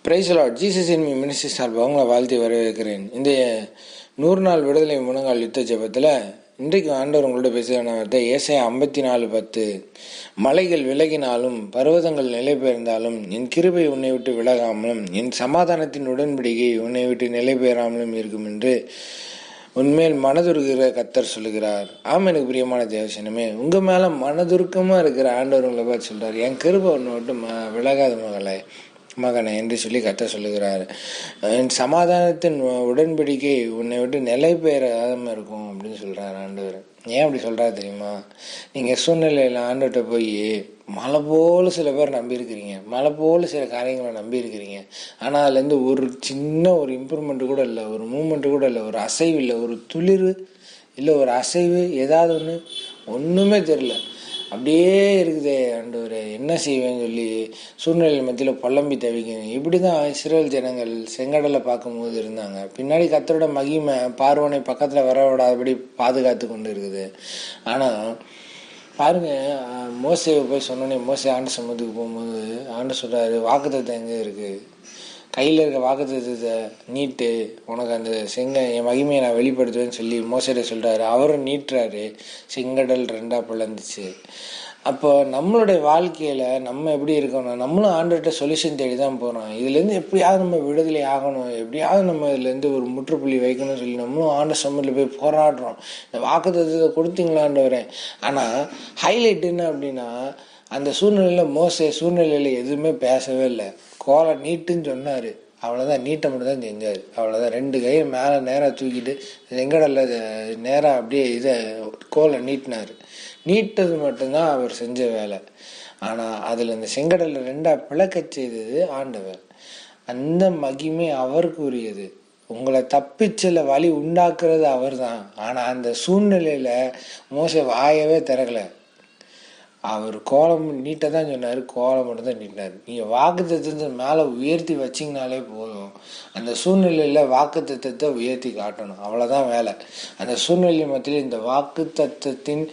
Price Lord. Jesus in me ministry சார்பாக உங்களை வாழ்த்தி வரவேற்கிறேன். இந்த 100 நாள் விடுதலை முழங்கால் யுத்த ஜெபத்தில் இன்றைக்கு ஆண்டவர் உங்களோட பேசுகிற வார்த்தை ஏசாயா 54:10. மலைகள் விலகினாலும் பர்வதங்கள் நிலை பெயர்ந்தாலும் என் கிருபை உன்னை விட்டு விலகாமலும் என் சமாதானத்தின் உடன்படிக்கை உன்னை விட்டு நிலை பெயராமலும் இருக்கும் என்று உன்மேல் மனதுருகிற கர்த்தர் சொல்லுகிறார். எனக்கு பிரியமான தேவசனமே, உங்கள் மேலே மனதுருக்கமாக இருக்கிற ஆண்டவர் உங்களை பார்த்து சொல்கிறார், என் கிருபை உன்னை விட்டு விலகாத மகனை என்று சொல்லி கர்த்தர் சொல்லுகிறார். என் சமாதானத்தின் உடன்படிக்கை உன்னை விட்டு நிலை பெயராமல் இருக்கும் அப்படின்னு சொல்கிறார் ஆண்டவர். ஏன் அப்படி சொல்கிறாரு தெரியுமா? நீங்கள் சூழ்நிலையில் ஆண்டவர்கிட்ட போய் மலை போல் சில பேர் நம்பியிருக்கிறீங்க, மலை போல் சில காரியங்களை நம்பியிருக்கிறீங்க. ஆனால் அதுலேருந்து ஒரு சின்ன ஒரு இம்ப்ரூவ்மெண்ட்டு கூட இல்லை, ஒரு மூமெண்ட்டு கூட இல்லை, ஒரு அசைவு இல்லை, ஒரு துளிர் இல்லை, ஒரு அசைவு ஏதாவது ஒன்றுமே தெரில. அப்படியே இருக்குதே ஆண்டவரே, என்ன செய்வேன்னு சொல்லி சூழ்நிலை மத்தியில் புலம்பி தவிக்கணும். இப்படி தான் இஸ்ரேல் ஜனங்கள் செங்கடலை பார்க்கும்போது இருந்தாங்க. பின்னாடி கர்த்தரோட மகிமை பார்வனை பக்கத்தில் வர விடாதபடி பாதுகாத்து கொண்டு இருக்குது. ஆனால் பாருங்க, மோசேவை போய் சொன்னோன்னே மோசே ஆண்டு சமூகத்துக்கு போகும்போது ஆண்டு சொல்கிறாரு, வாக்குத்தத்தம் எங்கே இருக்குது? கையில் இருக்க வாக்குத்தத்தத்தை நீட்டு, உனக்கு அந்த என் மகிமையை நான் வெளிப்படுத்துவேன்னு சொல்லி மோசையிட சொல்கிறாரு. அவரும் நீட்டுறாரு, செங்கடல் 2 பிளந்துச்சு. அப்போ நம்மளுடைய வாழ்க்கையில் நம்ம எப்படி இருக்கணும்? நம்மளும் ஆண்டவர்கிட்ட சொல்யூஷன் தேடி தான் போகிறோம். இதுலேருந்து எப்படியாவது நம்ம விடுதலை ஆகணும், எப்படியாவது நம்ம இதுலேருந்து ஒரு முற்றுப்புள்ளி வைக்கணும்னு சொல்லி நம்மளும் ஆண்ட சமூகத்தில் போய் போராடுறோம். இந்த வாக்குத்தத்தத்தை கொடுத்தீங்களான்னு வரேன். ஆனால் ஹைலைட் என்ன அப்படின்னா, அந்த சூழ்நிலையில் சூழ்நிலையில் எதுவுமே பேசவே இல்லை. கோலை நீட்டுன்னு சொன்னார், அவ்வளோதான். நீட்டை மட்டும் தான் செஞ்சார், அவ்வளோதான். 2 கையை மேலே நேராக தூக்கிட்டு செங்கடல்ல நேராக அப்படியே கோலை நீட்டினார். நீட்டது மட்டும்தான் அவர் செஞ்ச வேலை. ஆனால் அதில் இந்த செங்கடல்ல 2 பிளக்க செய்தது ஆண்டவர். அந்த மகிமை அவருக்கு உரியது. உங்களை தப்பிச்சல வழி உண்டாக்குறது அவர் தான். ஆனால் அந்த சூழ்நிலையில் மோசே வாயவே திறக்கலை. அவர் கோலம் நீட்டை தான் சொன்னார், கோலம் மட்டும் தான் நீட்டினார். நீங்கள் வாக்குத்தத்தத்தை மேலே உயர்த்தி வச்சிங்கனாலே போதும். அந்த சூழ்நிலையில் வாக்குத்தத்தத்தை உயர்த்தி காட்டணும், அவ்வளோதான் வேலை. அந்த சூழ்நிலை மத்தியில் இந்த வாக்குத்தத்தத்தின்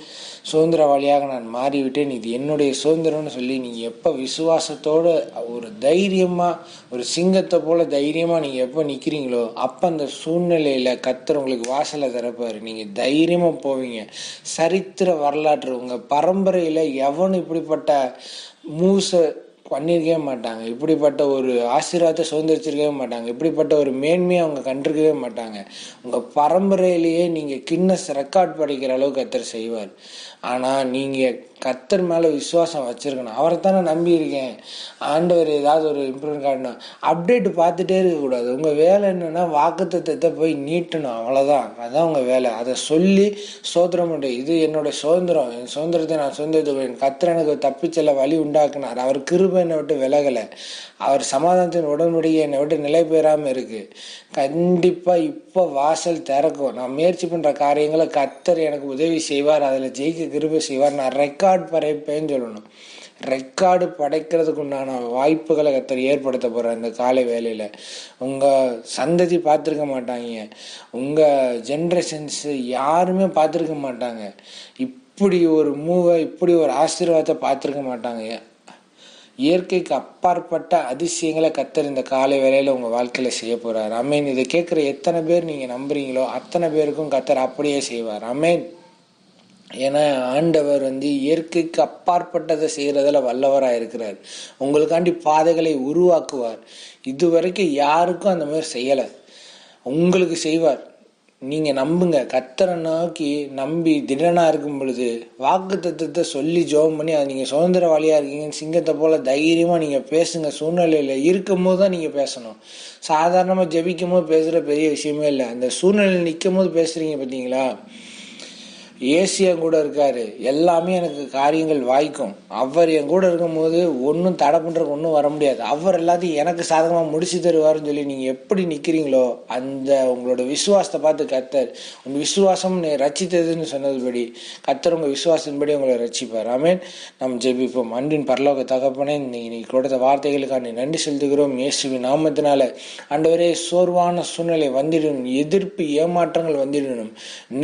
சுதந்திரவாளியாக நான் மாறிவிட்டேன், இது என்னுடைய சுதந்திரம்னு சொல்லி நீங்கள் எப்போ விசுவாசத்தோடு ஒரு தைரியமாக, ஒரு சிங்கத்தை போல் தைரியமாக நீங்கள் எப்போ நிற்கிறீங்களோ அப்போ அந்த சூழ்நிலையில் கர்த்தர் உங்களுக்கு வாசலை திறப்பார். நீங்கள் தைரியமாக போவீங்க. சரித்திர வரலாற்று உங்கள் பரம்பரையில் எவனும் இப்படிப்பட்ட மூசை பண்ணியிருக்கவே மாட்டாங்க, இப்படிப்பட்ட ஒரு ஆசீர்வாதத்தை சுதந்திரிச்சிருக்கவே மாட்டாங்க, இப்படிப்பட்ட ஒரு மேன்மையை அவங்க கண்டிருக்கவே மாட்டாங்க. உங்கள் பரம்பரையிலேயே நீங்கள் கின்னஸ் ரெக்கார்ட் படிக்கிற அளவுக்கு கர்த்தர் செய்வார். ஆனால் நீங்கள் கர்த்தர் மேலே விசுவாசம் வச்சுருக்கணும். அவரை தானே நம்பியிருக்கேன், ஆண்டவர் ஏதாவது ஒரு இம்ப்ரூவ்மெண்ட் காட்டணும், அப்டேட் பார்த்துட்டே இருக்கக்கூடாது. உங்கள் வேலை என்னென்னா வாக்குத்தத்தத்தை போய் நீட்டணும், அவ்வளோதான். அதுதான் உங்கள் வேலை. அதை சொல்லி சோதரம் உண்டு, இது என்னோட சுதந்திரம், என் சுதந்திரத்தை நான் சுதந்திரத்துவேன். கர்த்தர் எனக்கு தப்பிச்சல வழி உண்டாக்குனார். அவர் கிருபை என்னை விட்டு விலகலை, அவர் சமாதானத்தின் உடன்படிக்கை என்னை விட்டு நிலை பெறாமல் இருக்குது. கண்டிப்பாக இப்போ வாசல் திறக்கும். நான் முயற்சி பண்ணுற காரியங்களை கர்த்தர் எனக்கு உதவி செய்வார், அதில் ஜெயிக்க கிருபை செய்வார். நான் ரெக்கார்ட் படைப்பேன்னு சொல்லணும். ரெக்கார்டு படைக்கிறதுக்கு உண்டான வாய்ப்புகளை கர்த்தர் ஏற்படுத்த போகிறார் இந்த காலை வேலையில். உங்கள் சந்ததி பார்த்துருக்க மாட்டாங்க, உங்கள் ஜென்ரேஷன்ஸு யாருமே பார்த்துருக்க மாட்டாங்க. இப்படி ஒரு மூவை, இப்படி ஒரு ஆசீர்வாதத்தை பார்த்துருக்க மாட்டாங்க. இயற்கைக்கு அப்பாற்பட்ட அதிசயங்களை கர்த்தர் இந்த காலை வேளையில் உங்கள் வாழ்க்கையில் செய்ய போகிறார். அமேன். இதை கேட்குற எத்தனை பேர் நீங்கள் நம்புறீங்களோ அத்தனை பேருக்கும் கர்த்தர் அப்படியே செய்வார். அமேன். ஏன்னா ஆண்டவர் இயற்கைக்கு அப்பாற்பட்டதை செய்கிறதில் வல்லவராக இருக்கிறார். உங்களுக்காண்டி பாதைகளை உருவாக்குவார். இதுவரைக்கும் யாருக்கும் அந்த மாதிரி செய்யலை, உங்களுக்கு செய்வார். நீங்கள் நம்புங்க. கர்த்தரை நோக்கி நம்பி திடனாக இருக்கும் பொழுது வாக்குத்தத்தத்தை சொல்லி ஜெபம் பண்ணி அது நீங்கள் சுதந்திரவாளியாக இருக்கீங்கன்னு சிங்கத்தை போல் தைரியமாக நீங்கள் பேசுங்க. சூழ்நிலையில் இருக்கும் போது தான் நீங்கள் பேசணும். சாதாரணமாக ஜெபிக்கும் போது பேசுகிற பெரிய விஷயமே இல்லை. அந்த சூழ்நிலையில் நிற்கும் போது பேசுகிறீங்க பார்த்தீங்களா? ஏசியன் கூட இருக்காரு, எல்லாமே எனக்கு காரியங்கள் வாய்க்கும். அவர் என் கூட இருக்கும்போது ஒன்றும் தடை பண்ணுறதுக்கு ஒன்றும் வர முடியாது. அவர் எல்லாத்தையும் எனக்கு சாதகமாக முடிச்சு தருவார்னு சொல்லி நீங்கள் எப்படி நிற்கிறீங்களோ அந்த உங்களோட விசுவாசத்தை பார்த்து கர்த்தர் உங்கள் விசுவாசம் ரட்சித்ததுன்னு சொன்னதுபடி கர்த்தர் உங்கள் விசுவாசத்தின்படி உங்களை ரட்சிப்பார். ஆமென். நம்ம ஜெபிப்போம். அன்பின் பரலோக தகப்பனே, இன்னைக்கு கொடுத்த வார்த்தைகளுக்கான நன்றி செலுத்துகிறோம். இயேசுவின் நாமத்தினால ஆண்டவரே, சோர்வான சூழ்நிலை வந்திடணும், எதிர்ப்பு ஏமாற்றங்கள் வந்திடணும்,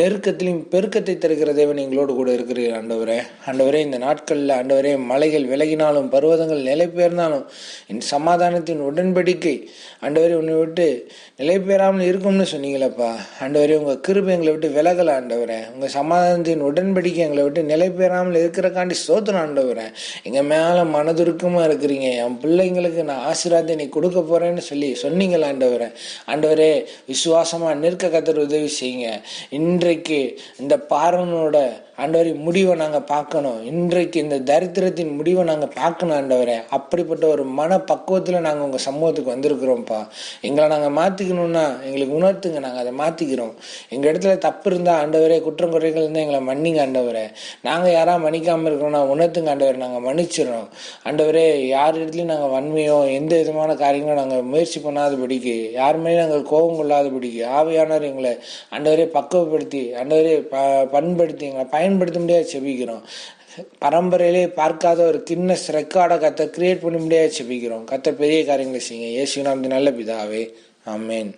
நெருக்கத்திலையும் பெருக்கத்தை தருகிற தேவன் எங்களோடு கூட இருக்கிறீர் ஆண்டவரே. ஆண்டவரே, இந்த நாட்களில் ஆண்டவரே மலைகள் விலகினாலும் பர்வதங்கள் நிலை பெயர்ந்தாலும் என் சமாதானத்தின் உடன்படிக்கை ஆண்டவரே உன்னை விட்டு நிலை பெறாமல் இருக்கும்னு சொன்னீங்களப்பா. ஆண்டவரே, உங்கள் கிருபை எங்களை விட்டு விலகலை ஆண்டவரே. உங்கள் சமாதானத்தின் உடன்படிக்கை எங்களை விட்டு நிலை பெறாமல் இருக்கிறக்காண்டி சோதனம் ஆண்டவரே. எங்கள் மேலே மனதுருக்கமாக இருக்கிறீங்க. என் பிள்ளைங்களுக்கு நான் ஆசீர்வாதத்தை நீ கொடுக்க போகிறேன்னு சொன்னீங்களா ஆண்டவரே. ஆண்டவரே, விசுவாசமாக நிற்க கர்த்தர் உதவி செய்யுங்க. இன்றைக்கு இந்த பார்வனோட ஆண்டவரே முடிவை நாங்கள் பார்க்கணும். இன்றைக்கு இந்த தரித்திரத்தின் முடிவை நாங்கள் பார்க்கணும் ஆண்டவரே. அப்படிப்பட்ட ஒரு மன பக்குவத்தில் நாங்கள் உங்கள் சமூகத்துக்கு வந்திருக்கிறோம்ப்பா. எங்களை நாங்கள் மாற்றிக்கணும்னா எங்களுக்கு உணர்த்துங்க, நாங்கள் அதை மாற்றிக்கிறோம். எங்கள் இடத்துல தப்பு இருந்தால் ஆண்டவரே, குற்றம் குறைகள் இருந்தால் எங்களை மன்னிங்க ஆண்டவரே. நாங்கள் யாராவது மன்னிக்காமல் இருக்கிறோம்னா உணர்த்துங்க ஆண்டவரே, நாங்கள் மன்னிச்சிடறோம் ஆண்டவரே. யார் இடத்துலையும் நாங்கள் வன்மையோ எந்த விதமான காரியங்களும் நாங்கள் முயற்சி பண்ணாதபடிக்கு, யாருமே நாங்கள் கோபம் கொள்ளாதபடிக்கு ஆவியானவர் எங்களை ஆண்டவரே பக்குவப்படுத்தி ஆண்டவரே பண்படுத்தி எங்களை பயன்படுத்த முடியாது செபிக்கிறோம். பரம்பரையிலே பார்க்காத ஒரு கின்னஸ் ரெக்கார்டை கர்த்தர் கிரியேட் பண்ண முடியாது செபிக்கிறோம். கர்த்தர் பெரிய காரியங்களை செய்யுங்க. இயேசுவின் நாமத்தில் நல்ல பிதாவே, ஆமென்.